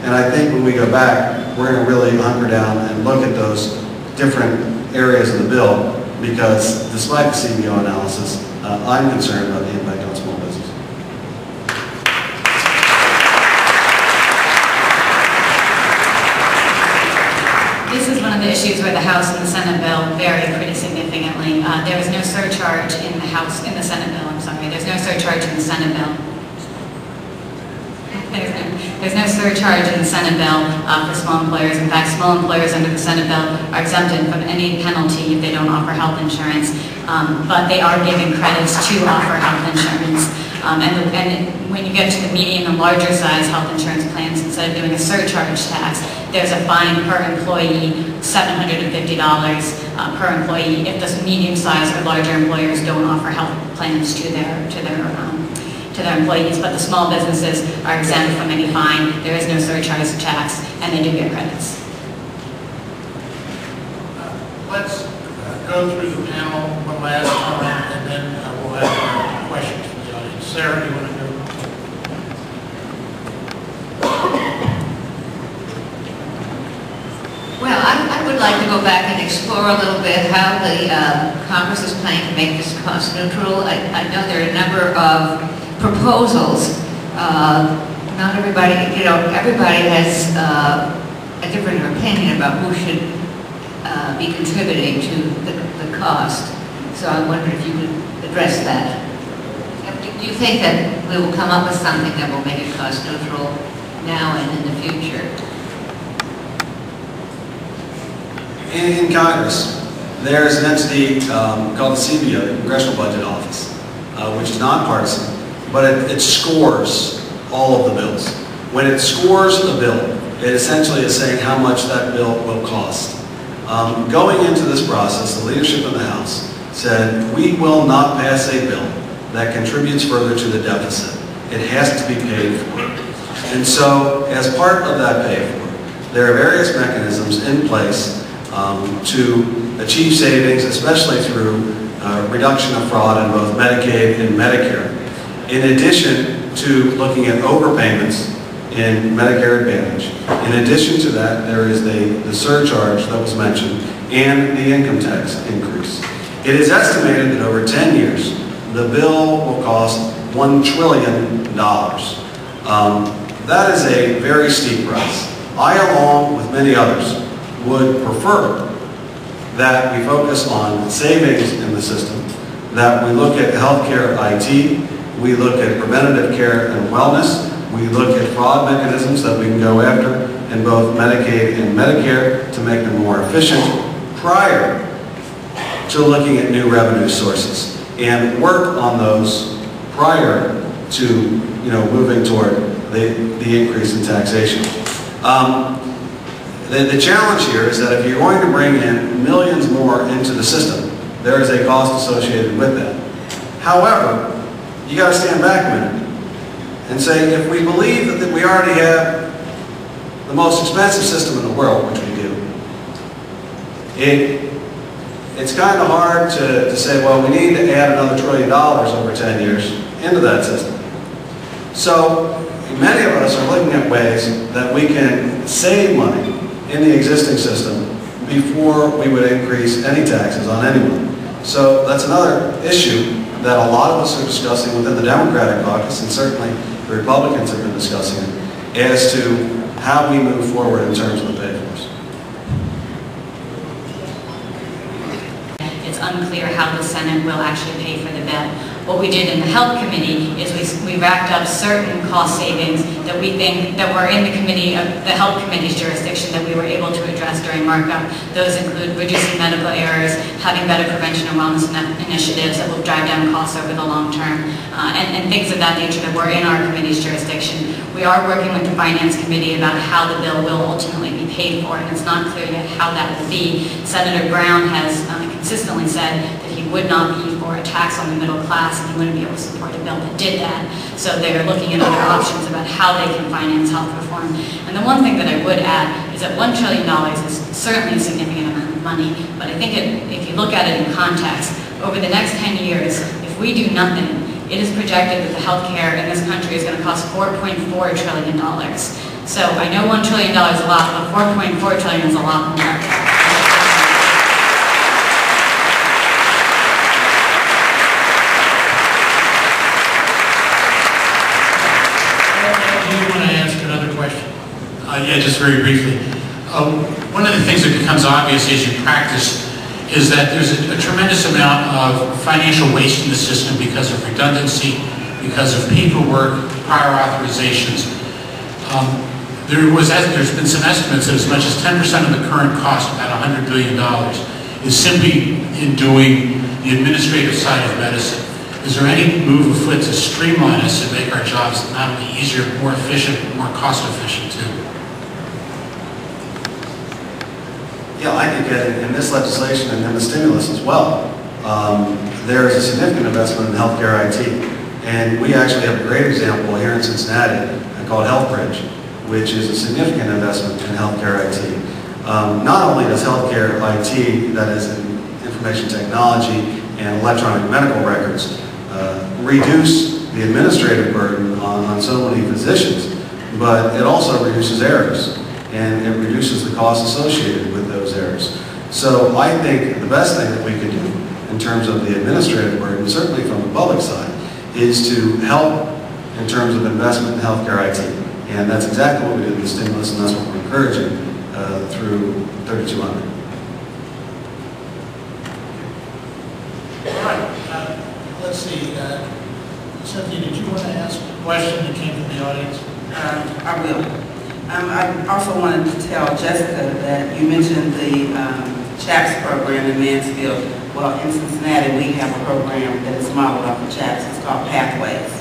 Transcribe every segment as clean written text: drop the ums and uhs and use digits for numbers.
And I think when we go back, we're going to really hunker down and look at those different areas of the bill, because despite the CBO analysis, I'm concerned about the impact on small business. This is one of the issues where the House and the Senate bill vary pretty significantly. There is no surcharge in the Senate bill, I'm sorry. There's no surcharge in the Senate bill. There's no surcharge in the Senate bill for small employers. In fact, small employers under the Senate bill are exempted from any penalty if they don't offer health insurance, but they are given credits to offer health insurance. And when you get to the medium and larger size health insurance plans, instead of doing a surcharge tax, there's a fine per employee, $750 per employee if the medium size or larger employers don't offer health plans to their employees. But the small businesses are exempt from any fine. There is no surcharge tax, and they do get credits. Let's go through the panel one last time, and then we'll have questions from the audience. Sarah, do you want to go? Well, I would like to go back and explore a little bit how the Congress is planning to make this cost neutral. I know there are a number of proposals. Not everybody, everybody has a different opinion about who should be contributing to the cost. So I wonder if you could address that. Do you think that we will come up with something that will make it cost neutral now and in the future? In Congress, there's an entity called the CBO, the Congressional Budget Office, which is nonpartisan, but it scores all of the bills. When it scores a bill, it essentially is saying how much that bill will cost. Going into this process, the leadership in the House said, we will not pass a bill that contributes further to the deficit. It has to be paid for. And so, as part of that pay for, there are various mechanisms in place to achieve savings, especially through reduction of fraud in both Medicaid and Medicare. In addition to looking at overpayments in Medicare Advantage, in addition to that, there is the surcharge that was mentioned and the income tax increase. It is estimated that over 10 years, the bill will cost $1 trillion. That is a very steep price. I, along with many others, would prefer that we focus on savings in the system, that we look at healthcare IT, we look at preventative care and wellness, we look at fraud mechanisms that we can go after in both Medicaid and Medicare to make them more efficient prior to looking at new revenue sources, and work on those prior to moving toward the increase in taxation. The challenge here is that if you're going to bring in millions more into the system, there is a cost associated with that. However, you got to stand back a minute and say, if we believe that we already have the most expensive system in the world, which we do, it's kind of hard to say, well, we need to add another $1 trillion over 10 years into that system. So many of us are looking at ways that we can save money in the existing system before we would increase any taxes on anyone. So that's another issue that a lot of us are discussing within the Democratic caucus, and certainly the Republicans have been discussing it, as to how we move forward in terms of the pay force. It's unclear how the Senate will actually pay for the bill. What we did in the Health Committee is we racked up certain cost savings that we think that were in the Health Committee's jurisdiction that we were able to address during markup. Those include reducing medical errors, having better prevention and wellness initiatives that will drive down costs over the long term, and things of that nature that were in our committee's jurisdiction. We are working with the Finance Committee about how the bill will ultimately be paid for, and it's not clear yet how that will be. Senator Brown has consistently said that he would not be for a tax on the middle class, and he wouldn't be able to support a bill that did that. So they're looking at other options about how they can finance health reform. And the one thing that I would add is that $1 trillion is certainly a significant amount of money, but I think if you look at it in context, over the next 10 years, if we do nothing, it is projected that the health care in this country is going to cost $4.4 trillion. So I know $1 trillion is a lot, but $4.4 trillion is a lot more. Do you want to ask another question? Yeah, just very briefly. One of the things that becomes obvious as you practice is that there's a tremendous amount of financial waste in the system because of redundancy, because of paperwork, prior authorizations. There's been some estimates that as much as 10% of the current cost, about $100 billion, is simply in doing the administrative side of medicine. Is there any move afoot to streamline us and make our jobs not only easier, more efficient, more cost efficient too? Yeah, I think in this legislation and in the stimulus as well, there is a significant investment in healthcare IT. And we actually have a great example here in Cincinnati called HealthBridge, which is a significant investment in healthcare IT. Not only does healthcare IT, that is in information technology and electronic medical records, reduce the administrative burden on so many physicians, but it also reduces errors, and it reduces the costs associated with those errors. So I think the best thing that we can do in terms of the administrative burden, certainly from the public side, is to help in terms of investment in healthcare IT. And that's exactly what we did with the stimulus, and that's what we're encouraging through 3200. All right. Let's see. Cynthia, did you want to ask a question that came from the audience? I will. I also wanted to tell Jessica that you mentioned the CHAPS program in Mansfield. Well, in Cincinnati, we have a program that is modeled off of CHAPS. It's called Pathways.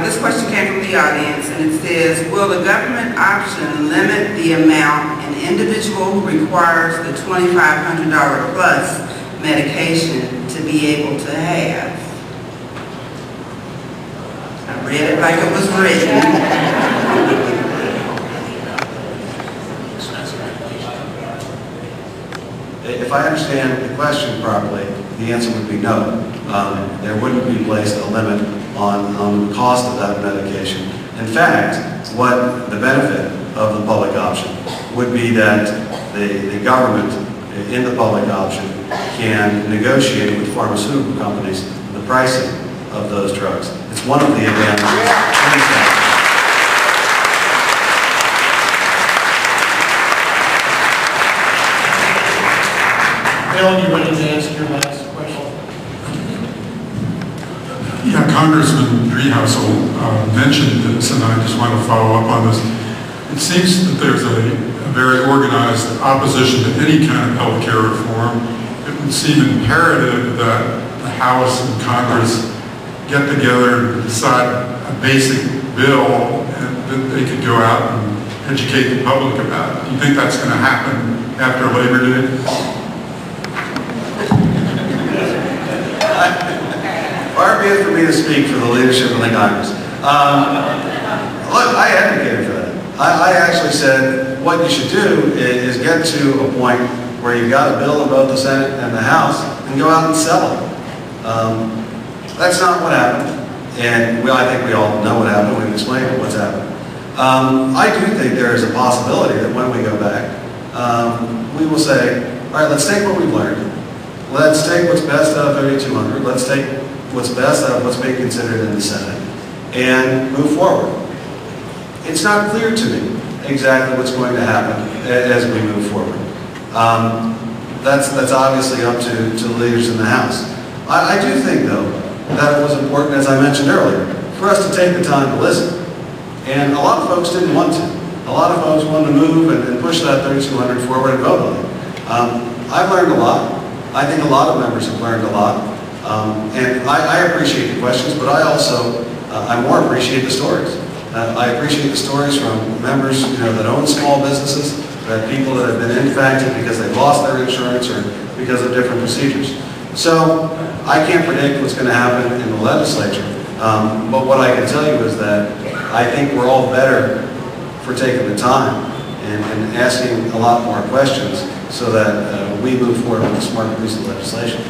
This question came from the audience, and it says, will the government option limit the amount an individual who requires the $2,500 plus medication to be able to have? I read it like it was written. If I understand the question properly, the answer would be no. There wouldn't be placed a limit on the cost of that medication. In fact, what the benefit of the public option would be that the government in the public option can negotiate with pharmaceutical companies the pricing of those drugs. It's one of the advantages. Bill, you ready to answer your last question? Yeah, Congressman Driehaus mentioned this, and I just want to follow up on this. It seems that there's a very organized opposition to any kind of health care reform. It would seem imperative that the House and Congress get together and decide a basic bill and that they could go out and educate the public about. Do you think that's going to happen after Labor Day? Far be it for me to speak for the leadership of the Congress. Look, I advocated for that. I actually said what you should do is get to a point where you've got a bill in both the Senate and the House and go out and sell it. That's not what happened, and I think we all know what happened. We've explained what's happened. I do think there is a possibility that when we go back, we will say, all right, let's take what we've learned. Let's take what's best out of 3200. Let's take what's best out of what's being considered in the Senate and move forward. It's not clear to me exactly what's going to happen as we move forward. That's obviously up to the leaders in the House. I do think, though, that it was important, as I mentioned earlier, for us to take the time to listen. And a lot of folks didn't want to. A lot of folks wanted to move and push that 3200 forward and vote on it. I've learned a lot. I think a lot of members have learned a lot. And I appreciate the questions, but I more appreciate the stories. I appreciate the stories from members that own small businesses, that people that have been impacted because they've lost their insurance or because of different procedures. So I can't predict what's going to happen in the legislature, but what I can tell you is that I think we're all better for taking the time and asking a lot more questions so that we move forward with a smart piece of legislation.